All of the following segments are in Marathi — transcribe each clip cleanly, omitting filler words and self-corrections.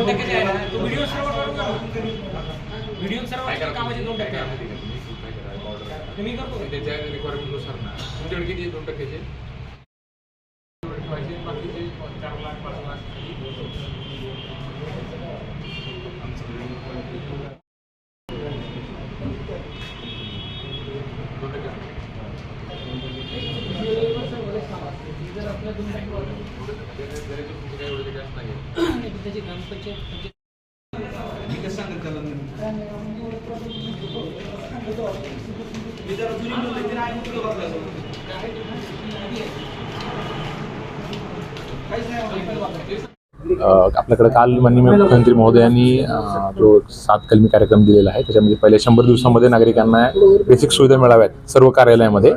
2% आहे ना, तो व्हिडिओ सर्व्हर कामाचे 2% आहे. मी करतो त्याच्या रिक्वायरमेंटनुसार ना तुमच्याकडे किती 2%चे पाहिजे, बाकीचे 4 लाख 5 लाख त्याची ग्रामपंचायत आपल्याकडे काल माननीय मुख्यमंत्री महोदयांनी जो 7 कलमी कार्यक्रम दिलेला आहे, त्याच्यामध्ये पहिल्या 100 दिवसामध्ये नागरिकांना बेसिक सुविधा मिळाव्यात सर्व कार्यालयामध्ये.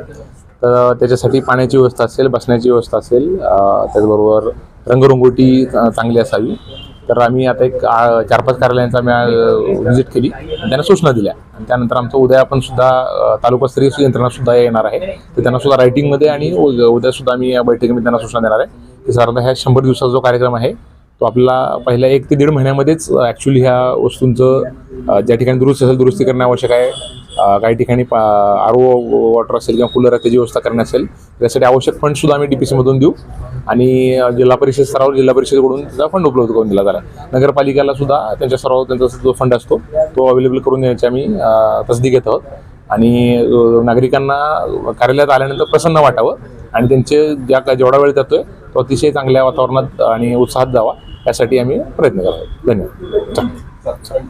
तर त्याच्यासाठी पाण्याची व्यवस्था असेल, बसण्याची व्यवस्था असेल, त्याचबरोबर रंगरंगोटी चांगली असावी. तर आम्ही आता एक 4-5 कार्यालयांचा व्हिजिट केली आणि त्यांना सूचना दिल्या. आणि त्यानंतर आमचं उद्या आपण सुद्धा तालुकास्तरीय यंत्रणा सुद्धा येणार आहे. तर त्यांना सुद्धा रायटिंगमध्ये आणि उद्या सुद्धा आम्ही या बैठकीमध्ये त्यांना सूचना देणार आहे की साधारणतः ह्या 100 दिवसाचा जो कार्यक्रम आहे तो आपला पहिल्या 1 ते 1.5 महिन्यामध्येच ॲक्च्युली ह्या वस्तूंचं ज्या ठिकाणी दुरुस्ती करणे आवश्यक आहे, काही ठिकाणी RO वॉटर असेल किंवा कूलर त्याची व्यवस्था करणे असेल, त्यासाठी आवश्यक फंडसुद्धा आम्ही DPC मधून देऊ. आणि जिल्हा परिषद स्तरावर जिल्हा परिषदेकडून त्याचा फंड उपलब्ध करून दिला जाणार. नगरपालिकेला सुद्धा त्यांच्या स्तरावर त्यांचा जो फंड असतो तो अवेलेबल करून देण्याची आम्ही तसदी घेत आहोत. आणि नागरिकांना कार्यालयात आल्यानंतर प्रसन्न वाटावं आणि त्यांचे जेवढा वेळ जातोय तो अतिशय चांगल्या वातावरणात आणि उत्साहात जावा यासाठी आम्ही प्रयत्न करत आहोत. धन्यवाद.